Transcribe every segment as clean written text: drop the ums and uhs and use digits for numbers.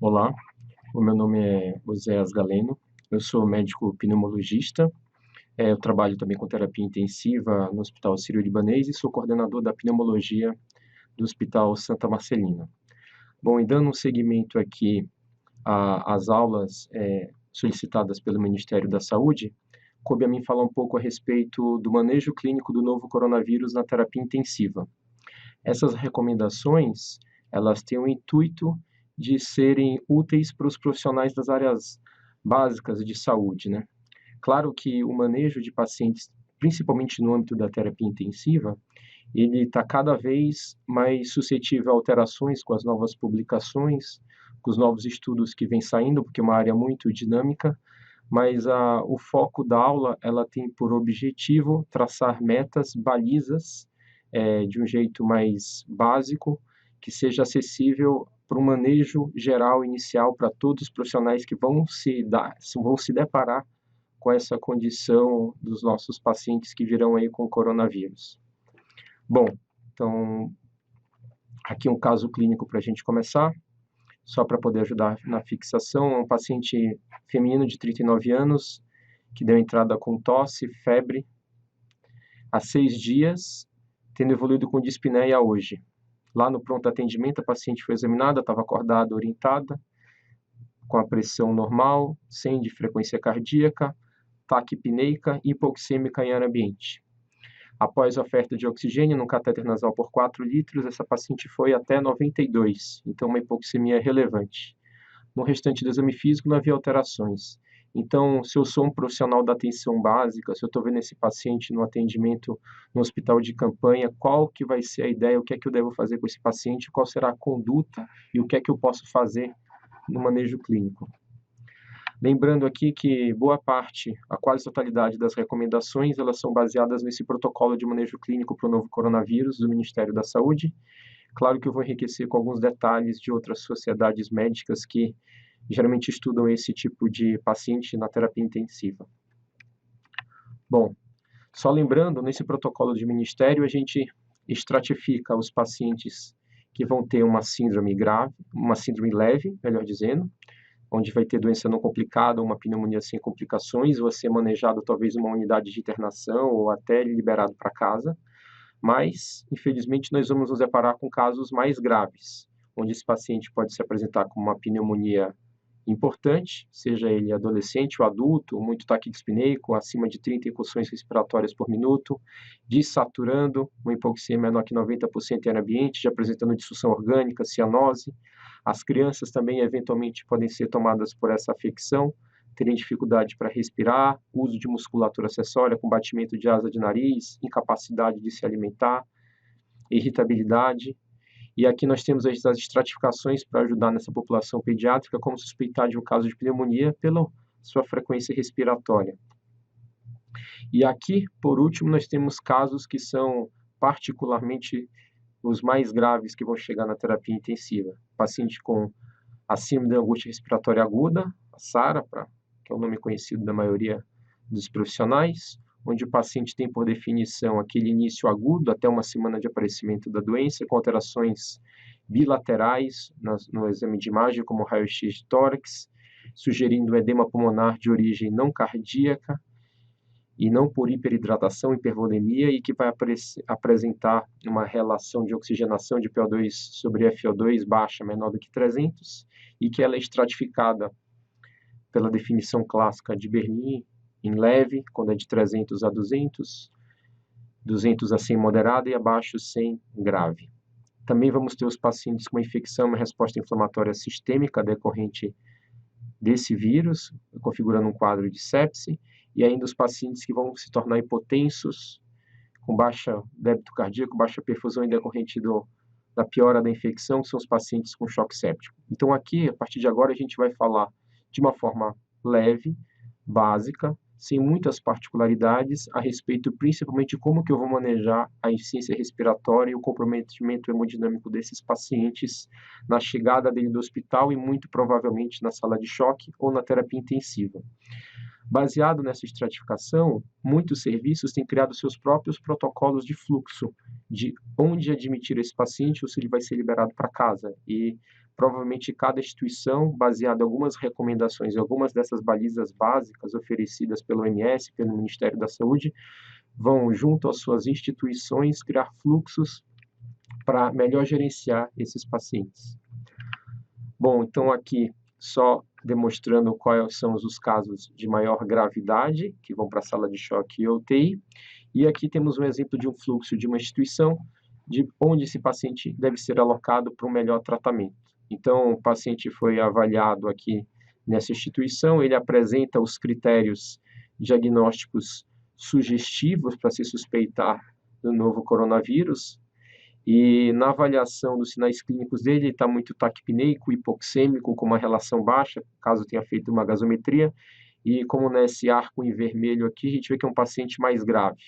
Olá, o meu nome é Oséias Galeno, eu sou médico pneumologista, eu trabalho também com terapia intensiva no Hospital Sírio-Libanês e sou coordenador da pneumologia do Hospital Santa Marcelina. Bom, e dando um seguimento aqui às aulas solicitadas pelo Ministério da Saúde, coube a mim falar um pouco a respeito do manejo clínico do novo coronavírus na terapia intensiva. Essas recomendações, elas têm o intuito de serem úteis para os profissionais das áreas básicas de saúde, né? Claro que o manejo de pacientes, principalmente no âmbito da terapia intensiva, ele está cada vez mais suscetível a alterações com as novas publicações, com os novos estudos que vêm saindo, porque é uma área muito dinâmica, mas o foco da aula, ela tem por objetivo traçar metas, balizas, de um jeito mais básico, que seja acessível para um manejo geral inicial para todos os profissionais que vão se deparar com essa condição dos nossos pacientes que virão aí com coronavírus. Bom, então, aqui um caso clínico para a gente começar, só para poder ajudar na fixação. É um paciente feminino de 39 anos, que deu entrada com tosse, febre, há 6 dias, tendo evoluído com dispneia hoje. Lá no pronto atendimento, a paciente foi examinada, estava acordada, orientada, com a pressão normal, sem de frequência cardíaca, taquipneica e hipoxêmica em ar ambiente. Após a oferta de oxigênio no catéter nasal por 4 litros, essa paciente foi até 92, então uma hipoxemia relevante. No restante do exame físico não havia alterações. Então, se eu sou um profissional da atenção básica, se eu estou vendo esse paciente no atendimento no hospital de campanha, qual que vai ser a ideia, o que é que eu devo fazer com esse paciente, qual será a conduta e o que é que eu posso fazer no manejo clínico. Lembrando aqui que boa parte, a quase totalidade das recomendações, elas são baseadas nesse protocolo de manejo clínico para o novo coronavírus do Ministério da Saúde. Claro que eu vou enriquecer com alguns detalhes de outras sociedades médicas que geralmente estudam esse tipo de paciente na terapia intensiva. Bom, só lembrando, nesse protocolo de ministério, a gente estratifica os pacientes que vão ter uma síndrome grave, uma síndrome leve, melhor dizendo, onde vai ter doença não complicada, uma pneumonia sem complicações, ou ser manejado talvez numa unidade de internação ou até liberado para casa. Mas, infelizmente, nós vamos nos deparar com casos mais graves, onde esse paciente pode se apresentar com uma pneumonia importante, seja ele adolescente ou adulto, muito taquidispneico, acima de 30 incursões respiratórias por minuto, desaturando, uma hipoxia menor que 90% em ar ambiente, já apresentando disfunção orgânica, cianose. As crianças também, eventualmente, podem ser tomadas por essa afecção, terem dificuldade para respirar, uso de musculatura acessória, com batimento de asa de nariz, incapacidade de se alimentar, irritabilidade. E aqui nós temos as estratificações para ajudar nessa população pediátrica, como suspeitar de um caso de pneumonia pela sua frequência respiratória. E aqui, por último, nós temos casos que são particularmente os mais graves que vão chegar na terapia intensiva. Paciente com a síndrome de angústia respiratória aguda, a SARA, que é o nome conhecido da maioria dos profissionais, onde o paciente tem, por definição, aquele início agudo até uma semana de aparecimento da doença, com alterações bilaterais no exame de imagem, como raio-x de tórax, sugerindo edema pulmonar de origem não cardíaca e não por hiperidratação, hipervolemia, e que vai apresentar uma relação de oxigenação de PO2 sobre FO2 baixa, menor do que 300, e que ela é estratificada pela definição clássica de Berlin, em leve, quando é de 300 a 200, 200 a 100 moderada e abaixo 100 grave. Também vamos ter os pacientes com infecção e resposta inflamatória sistêmica decorrente desse vírus, configurando um quadro de sepse, e ainda os pacientes que vão se tornar hipotensos, com baixa débito cardíaco, baixa perfusão em decorrente da piora da infecção, que são os pacientes com choque séptico. Então aqui, a partir de agora, a gente vai falar de uma forma leve, básica, sem muitas particularidades, a respeito principalmente de como que eu vou manejar a insuficiência respiratória e o comprometimento hemodinâmico desses pacientes na chegada dele do hospital e muito provavelmente na sala de choque ou na terapia intensiva. Baseado nessa estratificação, muitos serviços têm criado seus próprios protocolos de fluxo, de onde admitir esse paciente ou se ele vai ser liberado para casa. E Provavelmente cada instituição, baseada em algumas recomendações e algumas dessas balizas básicas oferecidas pelo OMS, pelo Ministério da Saúde, vão, junto às suas instituições, criar fluxos para melhor gerenciar esses pacientes. Bom, então aqui só demonstrando quais são os casos de maior gravidade, que vão para a sala de choque e UTI, e aqui temos um exemplo de um fluxo de uma instituição, de onde esse paciente deve ser alocado para um melhor tratamento. Então, o paciente foi avaliado aqui nessa instituição, ele apresenta os critérios diagnósticos sugestivos para se suspeitar do novo coronavírus, e na avaliação dos sinais clínicos dele, ele está muito taquipneico, hipoxêmico, com uma relação baixa, caso tenha feito uma gasometria, e como nesse arco em vermelho aqui, a gente vê que é um paciente mais grave.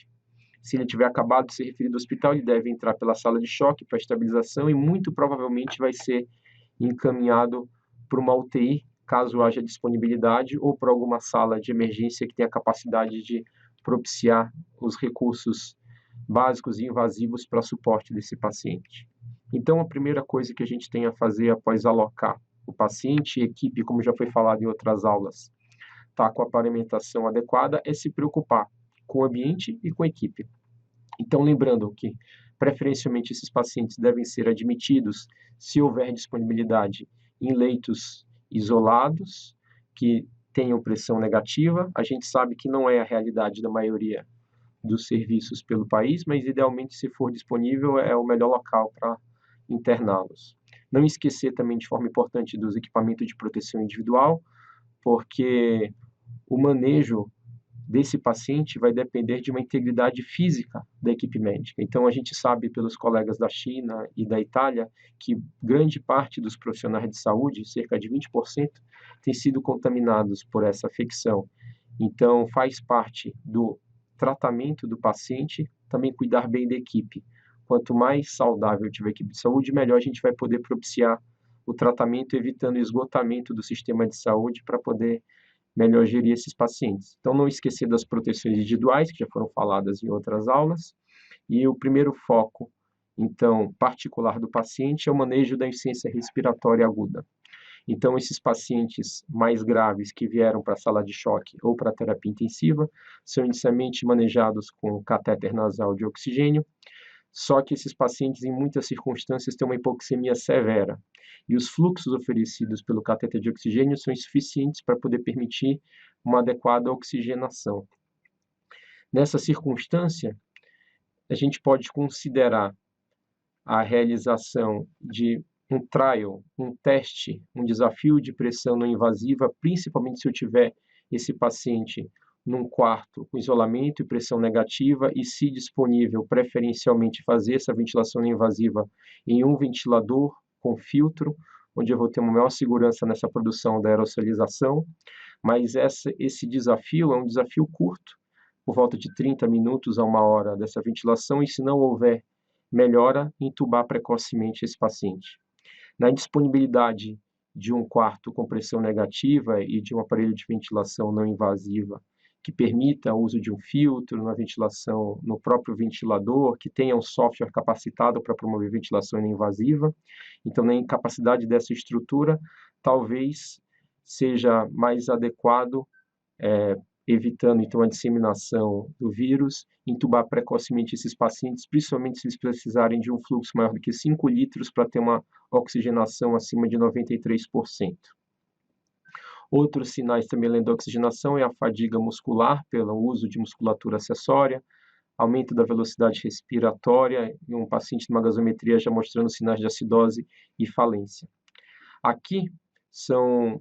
Se ele tiver acabado de ser referido ao hospital, ele deve entrar pela sala de choque para estabilização e muito provavelmente vai ser encaminhado para uma UTI, caso haja disponibilidade, ou para alguma sala de emergência que tenha capacidade de propiciar os recursos básicos e invasivos para suporte desse paciente. Então, a primeira coisa que a gente tem a fazer após alocar o paciente e equipe, como já foi falado em outras aulas, tá com a paramentação adequada, é se preocupar com o ambiente e com a equipe. Então, lembrando que, preferencialmente, esses pacientes devem ser admitidos, se houver disponibilidade, em leitos isolados, que tenham pressão negativa. A gente sabe que não é a realidade da maioria dos serviços pelo país, mas, idealmente, se for disponível, é o melhor local para interná-los. Não esquecer também, de forma importante, dos equipamentos de proteção individual, porque o manejo desse paciente vai depender de uma integridade física da equipe médica. Então, a gente sabe pelos colegas da China e da Itália que grande parte dos profissionais de saúde, cerca de 20%, têm sido contaminados por essa afecção. Então, faz parte do tratamento do paciente também cuidar bem da equipe. Quanto mais saudável tiver a equipe de saúde, melhor a gente vai poder propiciar o tratamento, evitando o esgotamento do sistema de saúde para poder melhor gerir esses pacientes. Então, não esquecer das proteções individuais, que já foram faladas em outras aulas, e o primeiro foco, então, particular do paciente é o manejo da insuficiência respiratória aguda. Então, esses pacientes mais graves que vieram para a sala de choque ou para a terapia intensiva são inicialmente manejados com catéter nasal de oxigênio, só que esses pacientes, em muitas circunstâncias, têm uma hipoxemia severa. E os fluxos oferecidos pelo catéter de oxigênio são insuficientes para poder permitir uma adequada oxigenação. Nessa circunstância, a gente pode considerar a realização de um trial, um teste, um desafio de pressão não invasiva, principalmente se eu tiver esse paciente num quarto com isolamento e pressão negativa e, se disponível, preferencialmente fazer essa ventilação não invasiva em um ventilador com filtro, onde eu vou ter uma maior segurança nessa produção da aerosolização, mas esse desafio é um desafio curto, por volta de 30 minutos a 1 hora dessa ventilação, e se não houver melhora, intubar precocemente esse paciente. Na indisponibilidade de um quarto com pressão negativa e de um aparelho de ventilação não invasiva que permita o uso de um filtro na ventilação no próprio ventilador, que tenha um software capacitado para promover ventilação não invasiva. Então, na incapacidade dessa estrutura, talvez seja mais adequado, evitando então a disseminação do vírus, intubar precocemente esses pacientes, principalmente se eles precisarem de um fluxo maior do que 5 litros para ter uma oxigenação acima de 93%. Outros sinais também além da oxigenação é a fadiga muscular pelo uso de musculatura acessória, aumento da velocidade respiratória e um paciente numa gasometria já mostrando sinais de acidose e falência. Aqui são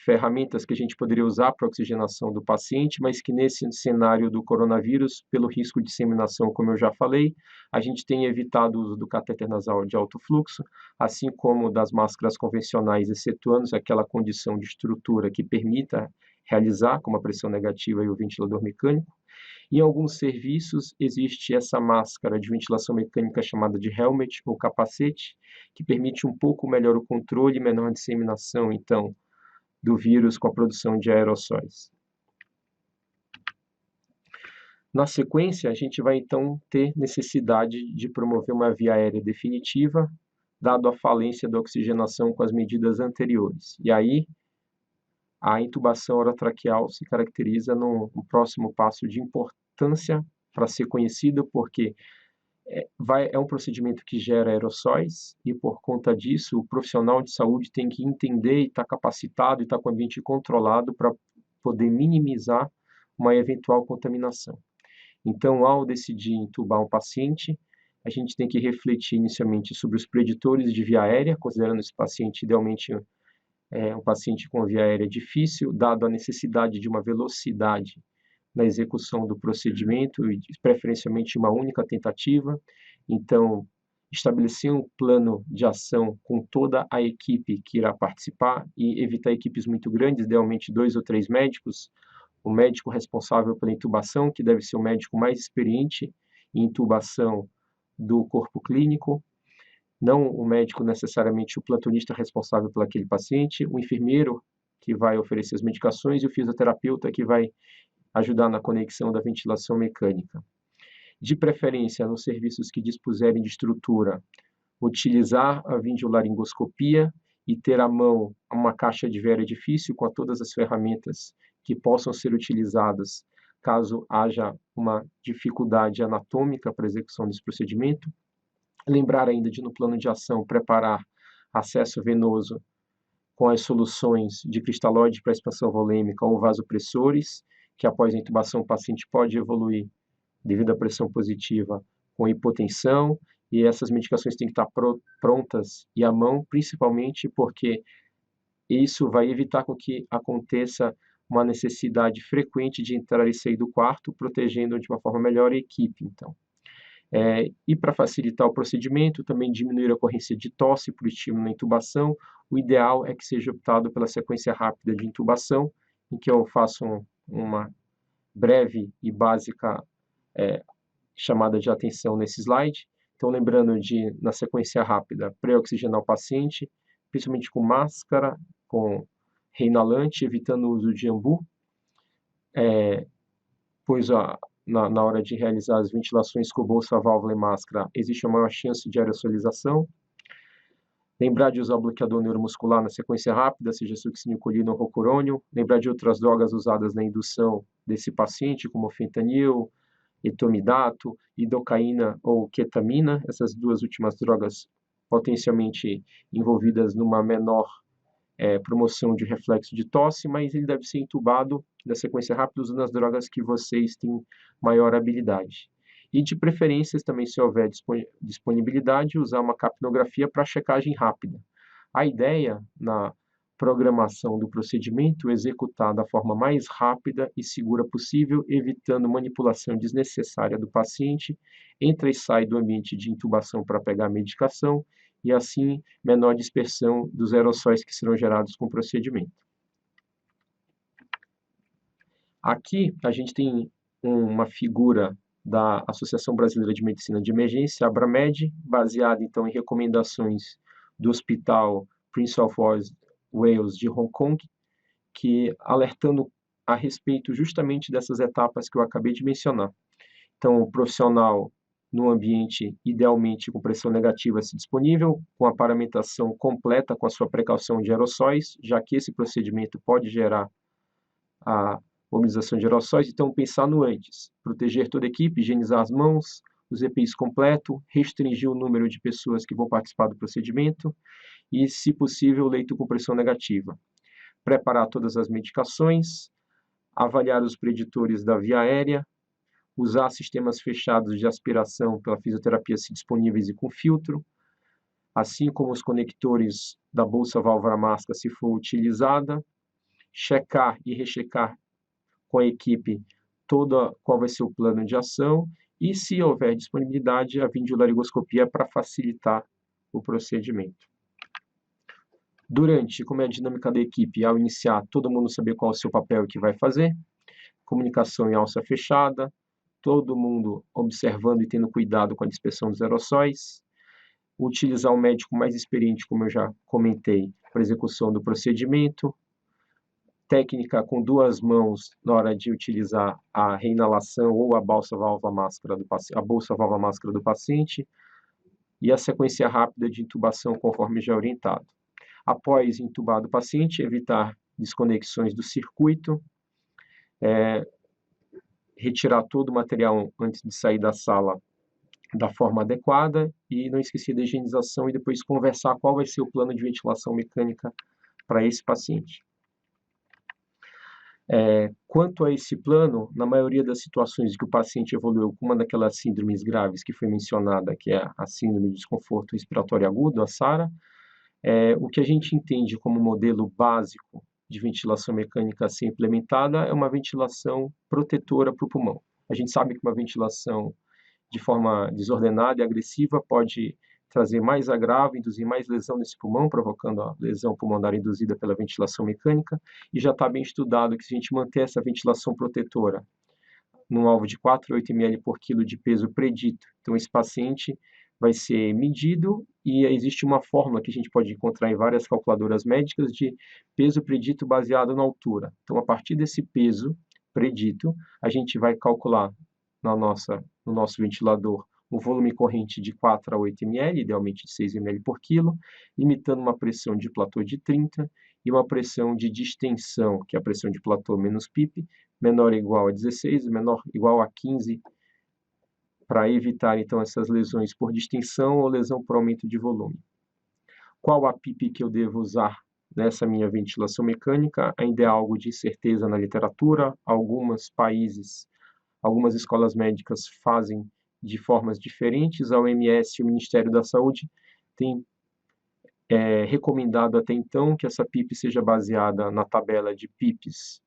ferramentas que a gente poderia usar para a oxigenação do paciente, mas que nesse cenário do coronavírus, pelo risco de disseminação, como eu já falei, a gente tem evitado o uso do catéter nasal de alto fluxo, assim como das máscaras convencionais, excetuando aquela condição de estrutura que permita realizar, como a pressão negativa e o ventilador mecânico. Em alguns serviços existe essa máscara de ventilação mecânica chamada de helmet ou capacete, que permite um pouco melhor o controle e menor disseminação, então, do vírus com a produção de aerossóis. Na sequência, a gente vai então ter necessidade de promover uma via aérea definitiva dado a falência da oxigenação com as medidas anteriores. E aí, a intubação orotraqueal se caracteriza num próximo passo de importância para ser conhecido, porque é um procedimento que gera aerossóis e, por conta disso, o profissional de saúde tem que entender e estar capacitado e estar com o ambiente controlado para poder minimizar uma eventual contaminação. Então, ao decidir intubar um paciente, a gente tem que refletir inicialmente sobre os preditores de via aérea, considerando esse paciente idealmente um paciente com via aérea difícil, dado a necessidade de uma velocidade na execução do procedimento e preferencialmente uma única tentativa. Então, estabelecer um plano de ação com toda a equipe que irá participar e evitar equipes muito grandes, idealmente 2 ou 3 médicos, o médico responsável pela intubação, que deve ser o médico mais experiente em intubação do corpo clínico, não o médico necessariamente o plantonista responsável por aquele paciente, o enfermeiro que vai oferecer as medicações e o fisioterapeuta que vai ajudar na conexão da ventilação mecânica. De preferência, nos serviços que dispuserem de estrutura, utilizar a videolaringoscopia e ter à mão uma caixa de via difícil com todas as ferramentas que possam ser utilizadas caso haja uma dificuldade anatômica para a execução desse procedimento. Lembrar ainda de, no plano de ação, preparar acesso venoso com as soluções de cristalóide para expansão volêmica ou vasopressores, que após a intubação o paciente pode evoluir devido à pressão positiva com hipotensão, e essas medicações têm que estar prontas e à mão, principalmente porque isso vai evitar com que aconteça uma necessidade frequente de entrar e sair do quarto, protegendo de uma forma melhor a equipe, então. E para facilitar o procedimento, também diminuir a ocorrência de tosse por estímulo na intubação, o ideal é que seja optado pela sequência rápida de intubação, em que eu faço uma breve e básica chamada de atenção nesse slide. Então, lembrando de, na sequência rápida, pré-oxigenar o paciente, principalmente com máscara, com reinalante, evitando o uso de ambu, pois na hora de realizar as ventilações com bolsa, válvula e máscara, existe uma maior chance de aerosolização. Lembrar de usar o bloqueador neuromuscular na sequência rápida, seja succinilcolina ou rocurônio. Lembrar de outras drogas usadas na indução desse paciente, como fentanil, etomidato, lidocaína ou ketamina, essas duas últimas drogas potencialmente envolvidas numa menor promoção de reflexo de tosse, mas ele deve ser intubado na sequência rápida usando as drogas que vocês têm maior habilidade. E de preferência, também se houver disponibilidade, usar uma capnografia para checagem rápida. A ideia na programação do procedimento é executar da forma mais rápida e segura possível, evitando manipulação desnecessária do paciente, entra e sai do ambiente de intubação para pegar a medicação e, assim, menor dispersão dos aerossóis que serão gerados com o procedimento. Aqui a gente tem uma figura da Associação Brasileira de Medicina de Emergência, Abramed, baseada então em recomendações do Hospital Prince of Wales de Hong Kong, que alertando a respeito justamente dessas etapas que eu acabei de mencionar. Então, o profissional no ambiente, idealmente com pressão negativa se disponível, com a paramentação completa com a sua precaução de aerossóis, já que esse procedimento pode gerar a mobilização de aerossóis, então pensar no antes, proteger toda a equipe, higienizar as mãos, os EPIs completo, restringir o número de pessoas que vão participar do procedimento e, se possível, leito com pressão negativa. Preparar todas as medicações, avaliar os preditores da via aérea, usar sistemas fechados de aspiração pela fisioterapia se disponíveis e com filtro, assim como os conectores da bolsa válvula máscara se for utilizada, checar e rechecar com a equipe qual vai ser o plano de ação e, se houver disponibilidade, a videolaringoscopia para facilitar o procedimento. Durante, como é a dinâmica da equipe, ao iniciar, todo mundo saber qual é o seu papel e o que vai fazer, comunicação em alça fechada, todo mundo observando e tendo cuidado com a dispersão dos aerossóis, utilizar um médico mais experiente, como eu já comentei, para execução do procedimento, técnica com 2 mãos na hora de utilizar a reinalação ou a bolsa válvula máscara do paciente, e a sequência rápida de intubação conforme já orientado. Após intubado o paciente, evitar desconexões do circuito, retirar todo o material antes de sair da sala da forma adequada e não esquecer da higienização e depois conversar qual vai ser o plano de ventilação mecânica para esse paciente. Quanto a esse plano, na maioria das situações que o paciente evoluiu com uma daquelas síndromes graves que foi mencionada, que é a síndrome de desconforto respiratório agudo, a SARA, o que a gente entende como modelo básico de ventilação mecânica a ser implementada é uma ventilação protetora para o pulmão. A gente sabe que uma ventilação de forma desordenada e agressiva pode trazer mais agravo, induzir mais lesão nesse pulmão, provocando a lesão pulmonar induzida pela ventilação mecânica, e já está bem estudado que se a gente manter essa ventilação protetora num alvo de 4 a 8 ml por quilo de peso predito, então esse paciente vai ser medido e existe uma fórmula que a gente pode encontrar em várias calculadoras médicas de peso predito baseado na altura. Então, a partir desse peso predito, a gente vai calcular no nosso ventilador um volume corrente de 4 a 8 ml, idealmente de 6 ml por quilo, limitando uma pressão de platô de 30 e uma pressão de distensão, que é a pressão de platô menos PIP, menor ou igual a 16, menor ou igual a 15, para evitar, então, essas lesões por distensão ou lesão por aumento de volume. Qual a PIP que eu devo usar nessa minha ventilação mecânica? Ainda é algo de incerteza na literatura. Alguns países, algumas escolas médicas fazem de formas diferentes. A OMS e o Ministério da Saúde têm recomendado até então que essa PIP seja baseada na tabela de PIPs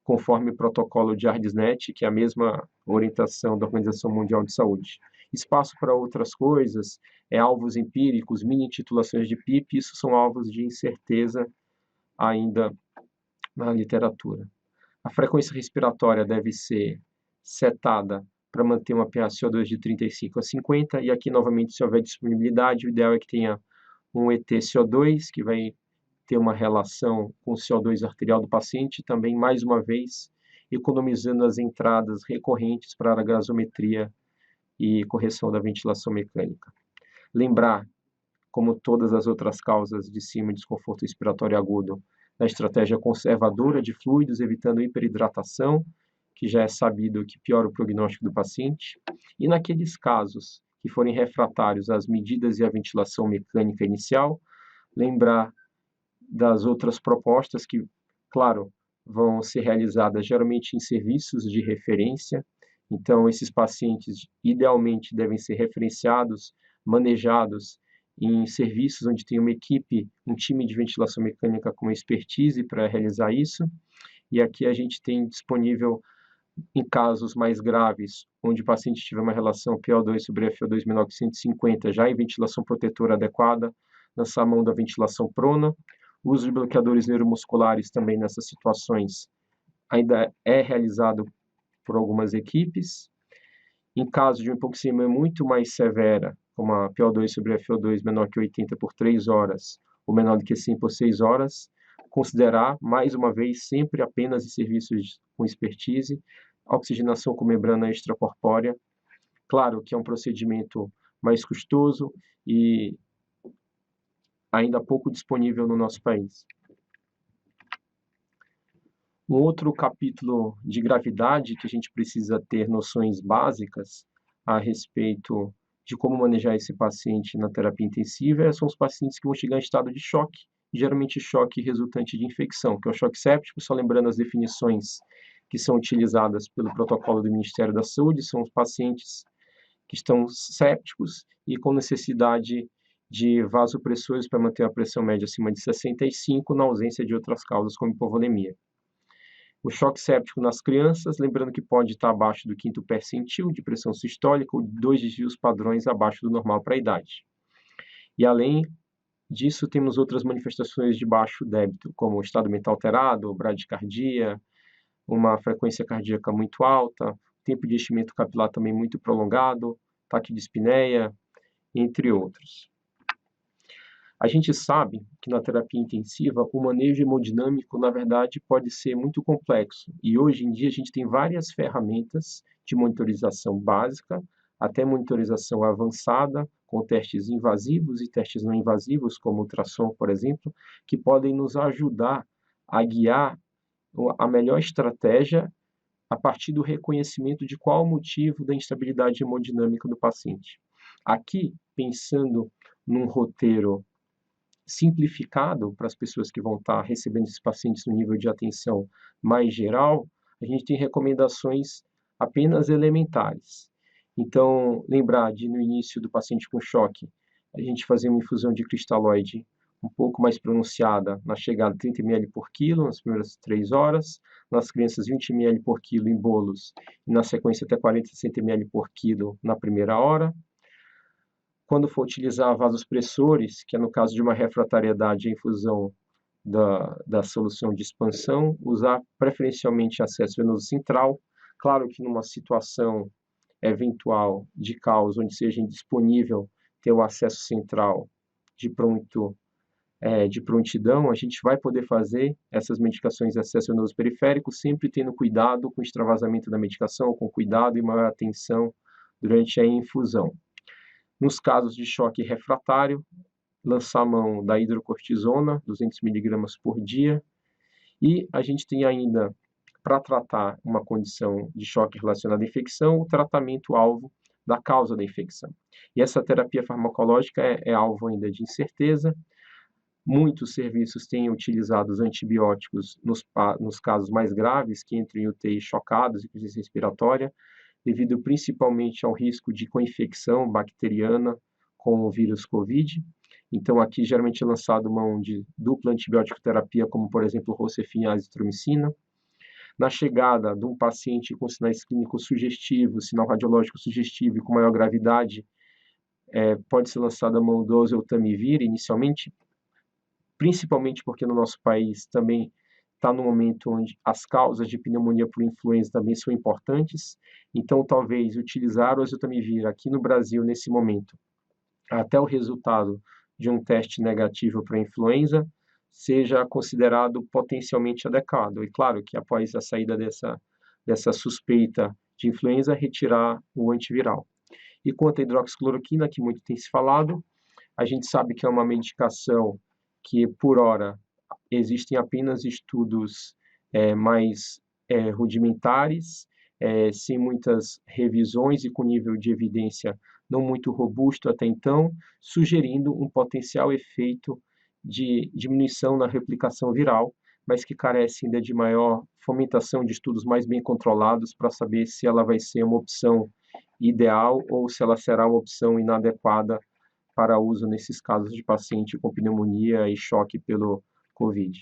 conforme o protocolo de ARDSNET, que é a mesma orientação da Organização Mundial de Saúde. Espaço para outras coisas, alvos empíricos, mini titulações de PIP, isso são alvos de incerteza ainda na literatura. A frequência respiratória deve ser setada para manter uma PaCO2 de 35 a 50, e aqui novamente, se houver disponibilidade, o ideal é que tenha um EtCO2, que vai ter uma relação com o CO2 arterial do paciente, também, mais uma vez, economizando as entradas recorrentes para a gasometria e correção da ventilação mecânica. Lembrar, como todas as outras causas de síndrome de desconforto respiratório agudo, da estratégia conservadora de fluidos, evitando hiperidratação, que já é sabido que piora o prognóstico do paciente, e naqueles casos que forem refratários às medidas e à ventilação mecânica inicial, lembrar das outras propostas que, claro, vão ser realizadas geralmente em serviços de referência. Então, esses pacientes idealmente devem ser referenciados, manejados em serviços onde tem uma equipe, um time de ventilação mecânica com expertise para realizar isso. E aqui a gente tem disponível, em casos mais graves, onde o paciente tiver uma relação PO2 sobre FO2 menor que 150, já em ventilação protetora adequada, lançar a mão da ventilação prona. O uso de bloqueadores neuromusculares também nessas situações ainda é realizado por algumas equipes. Em caso de uma hipoxemia muito mais severa, como a PO2 sobre FO2 menor que 80 por 3 horas, ou menor do que 100 por 6 horas, considerar, mais uma vez, sempre apenas em serviços com expertise, oxigenação com membrana extracorpórea. Claro que é um procedimento mais custoso e ainda pouco disponível no nosso país. Um outro capítulo de gravidade que a gente precisa ter noções básicas a respeito de como manejar esse paciente na terapia intensiva são os pacientes que vão chegar em estado de choque, geralmente choque resultante de infecção, que é o choque séptico, só lembrando as definições que são utilizadas pelo protocolo do Ministério da Saúde, são os pacientes que estão sépticos e com necessidade de vasopressores para manter a pressão média acima de 65, na ausência de outras causas, como hipovolemia. O choque séptico nas crianças, lembrando que pode estar abaixo do 5º percentil de pressão sistólica ou 2 desvios padrões abaixo do normal para a idade. E além disso, temos outras manifestações de baixo débito, como estado mental alterado, bradicardia, uma frequência cardíaca muito alta, tempo de enchimento capilar também muito prolongado, taquidispneia, entre outros. A gente sabe que na terapia intensiva o manejo hemodinâmico, na verdade, pode ser muito complexo. E hoje em dia a gente tem várias ferramentas de monitorização básica até monitorização avançada, com testes invasivos e testes não invasivos, como ultrassom, por exemplo, que podem nos ajudar a guiar a melhor estratégia a partir do reconhecimento de qual o motivo da instabilidade hemodinâmica do paciente. Aqui, pensando num roteiro simplificado para as pessoas que vão estar recebendo esses pacientes no nível de atenção mais geral, a gente tem recomendações apenas elementares. Então, lembrar de, no início do paciente com choque, a gente fazer uma infusão de cristalóide um pouco mais pronunciada na chegada 30 ml por quilo nas primeiras 3 horas, nas crianças 20 ml por quilo em bolos e na sequência até 40 60 ml por quilo na primeira hora. Quando for utilizar vasopressores, que é no caso de uma refratariedade, a infusão da solução de expansão, usar preferencialmente acesso venoso central. Claro que numa situação eventual de caos onde seja indisponível ter o acesso central de prontidão, a gente vai poder fazer essas medicações de acesso venoso periférico, sempre tendo cuidado com o extravasamento da medicação, com cuidado e maior atenção durante a infusão. Nos casos de choque refratário, lançar a mão da hidrocortisona, 200 mg por dia, e a gente tem ainda, para tratar uma condição de choque relacionada à infecção, o tratamento-alvo da causa da infecção. E essa terapia farmacológica é alvo ainda de incerteza. Muitos serviços têm utilizado os antibióticos nos casos mais graves, que entram em UTI chocados e crise respiratória, devido principalmente ao risco de co-infecção bacteriana com o vírus COVID. Então, aqui geralmente é lançado mão de dupla antibiótico terapia, como por exemplo, Rocefin e azitromicina. Na chegada de um paciente com sinais clínicos sugestivos, sinal radiológico sugestivo e com maior gravidade, pode ser lançada a mão do oseltamivir inicialmente, principalmente porque no nosso país também está no momento onde as causas de pneumonia por influenza também são importantes, então talvez utilizar o oseltamivir aqui no Brasil nesse momento, até o resultado de um teste negativo para influenza, seja considerado potencialmente adequado. E claro que após a saída dessa suspeita de influenza, retirar o antiviral. E quanto à hidroxicloroquina, que muito tem se falado, a gente sabe que é uma medicação que, por hora, existem apenas estudos mais rudimentares, sem muitas revisões e com nível de evidência não muito robusto até então, sugerindo um potencial efeito de diminuição na replicação viral, mas que carece ainda de maior fomentação de estudos mais bem controlados para saber se ela vai ser uma opção ideal ou se ela será uma opção inadequada para uso nesses casos de paciente com pneumonia e choque pelo COVID.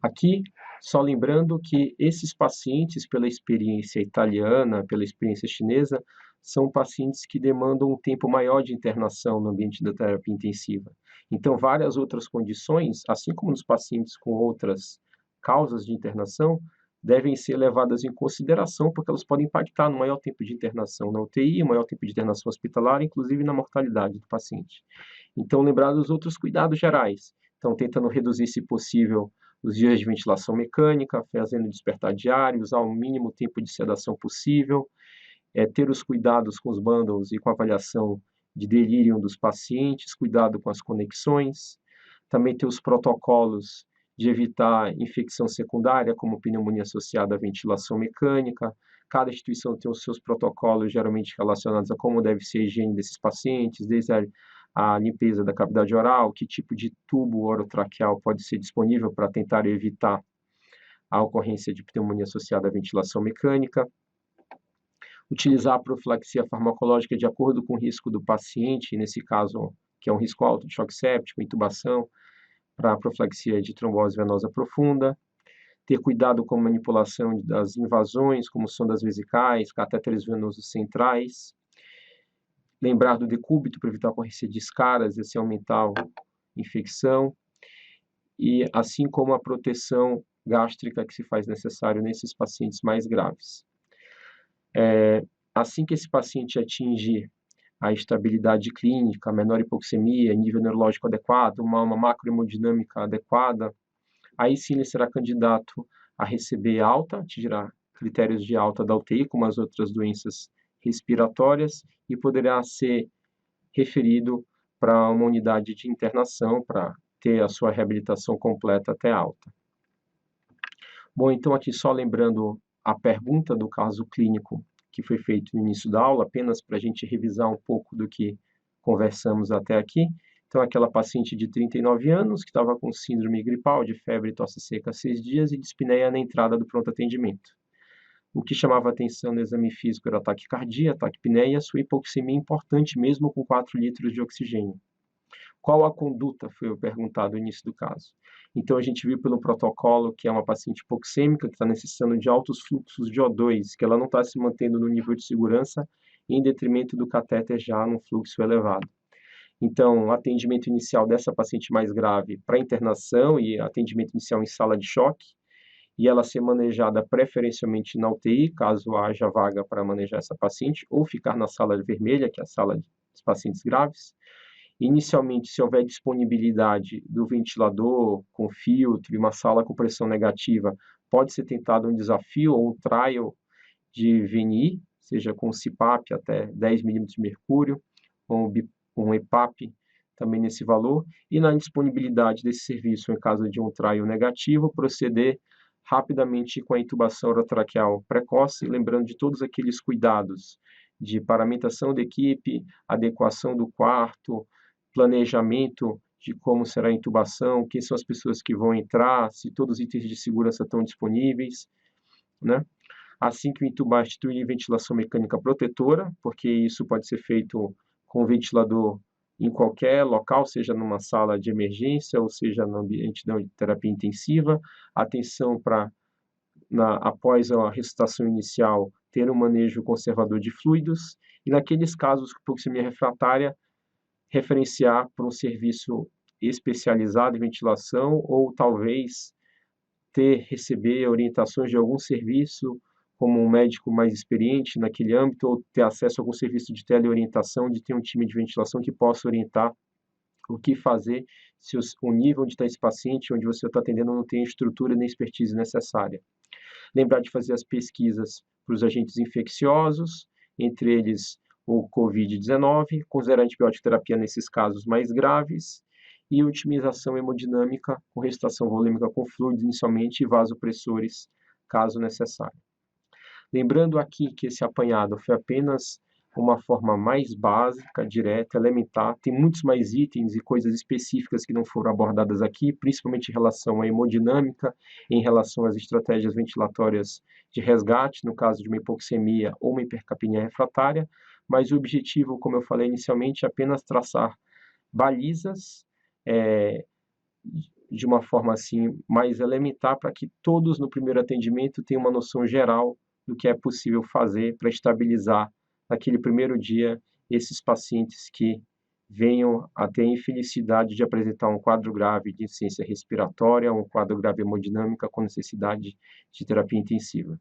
Aqui, só lembrando que esses pacientes, pela experiência italiana, pela experiência chinesa, são pacientes que demandam um tempo maior de internação no ambiente da terapia intensiva. Então, várias outras condições, assim como nos pacientes com outras causas de internação, devem ser levadas em consideração, porque elas podem impactar no maior tempo de internação na UTI, maior tempo de internação hospitalar, inclusive na mortalidade do paciente. Então, lembrar dos outros cuidados gerais. Então, tentando reduzir, se possível, os dias de ventilação mecânica, fazendo despertar diário, usar o mínimo tempo de sedação possível, ter os cuidados com os bundles e com a avaliação de delírio dos pacientes, cuidado com as conexões, também ter os protocolos de evitar infecção secundária, como pneumonia associada à ventilação mecânica. Cada instituição tem os seus protocolos, geralmente relacionados a como deve ser a higiene desses pacientes, desde a limpeza da cavidade oral, que tipo de tubo orotraqueal pode ser disponível para tentar evitar a ocorrência de pneumonia associada à ventilação mecânica. Utilizar a profilaxia farmacológica de acordo com o risco do paciente, nesse caso, que é um risco alto de choque séptico, intubação, para a profilaxia de trombose venosa profunda. Ter cuidado com a manipulação das invasões, como sondas vesicais, catéteres venosos centrais. Lembrar do decúbito para evitar a ocorrência de escaras e assim aumentar a infecção. E assim como a proteção gástrica que se faz necessário nesses pacientes mais graves. Assim que esse paciente atingir a estabilidade clínica, a menor hipoxemia, nível neurológico adequado, uma macrohemodinâmica adequada, aí sim ele será candidato a receber alta, atingirá critérios de alta da UTI, como as outras doenças respiratórias e poderá ser referido para uma unidade de internação para ter a sua reabilitação completa até alta. Bom, então aqui só lembrando a pergunta do caso clínico que foi feito no início da aula, apenas para a gente revisar um pouco do que conversamos até aqui. Então, aquela paciente de 39 anos que estava com síndrome gripal, de febre e tosse seca há 6 dias e dispneia na entrada do pronto atendimento. O que chamava atenção no exame físico era a taquicardia, a taquipneia e a sua hipoxemia importante mesmo com 4 litros de oxigênio. Qual a conduta, foi o perguntado no início do caso. Então, a gente viu pelo protocolo que é uma paciente hipoxêmica, que está necessitando de altos fluxos de O2, que ela não está se mantendo no nível de segurança, em detrimento do catéter já num fluxo elevado. Então, o atendimento inicial dessa paciente mais grave para internação e atendimento inicial em sala de choque, e ela ser manejada preferencialmente na UTI, caso haja vaga para manejar essa paciente, ou ficar na sala vermelha, que é a sala dos pacientes graves. Inicialmente, se houver disponibilidade do ventilador com filtro e uma sala com pressão negativa, pode ser tentado um desafio ou um trial de VNI, seja com CPAP até 10 milímetros de mercúrio, ou um EPAP também nesse valor, e na disponibilidade desse serviço, em caso de um trial negativo, proceder rapidamente com a intubação orotraqueal precoce, lembrando de todos aqueles cuidados de paramentação da equipe, adequação do quarto, planejamento de como será a intubação, quem são as pessoas que vão entrar, se todos os itens de segurança estão disponíveis, né? Assim que o intubar, instituir ventilação mecânica protetora, porque isso pode ser feito com ventilador em qualquer local, seja numa sala de emergência ou seja no ambiente de terapia intensiva. Atenção para, após a ressuscitação inicial, ter um manejo conservador de fluidos e naqueles casos com hipoxemia refratária, referenciar para um serviço especializado em ventilação ou talvez receber orientações de algum serviço, como um médico mais experiente naquele âmbito, ou ter acesso a algum serviço de teleorientação, de ter um time de ventilação que possa orientar o que fazer se o nível onde está esse paciente, onde você está atendendo, não tem a estrutura nem expertise necessária. Lembrar de fazer as pesquisas para os agentes infecciosos, entre eles o COVID-19, considerar antibiótico terapia nesses casos mais graves, e otimização hemodinâmica com ressuscitação volêmica com fluidos inicialmente e vasopressores, caso necessário. Lembrando aqui que esse apanhado foi apenas uma forma mais básica, direta, elementar, tem muitos mais itens e coisas específicas que não foram abordadas aqui, principalmente em relação à hemodinâmica, em relação às estratégias ventilatórias de resgate, no caso de uma hipoxemia ou uma hipercapnia refratária, mas o objetivo, como eu falei inicialmente, é apenas traçar balizas de uma forma assim mais elementar para que todos no primeiro atendimento tenham uma noção geral do que é possível fazer para estabilizar naquele primeiro dia esses pacientes que venham a ter a infelicidade de apresentar um quadro grave de insuficiência respiratória, um quadro grave hemodinâmica com necessidade de terapia intensiva.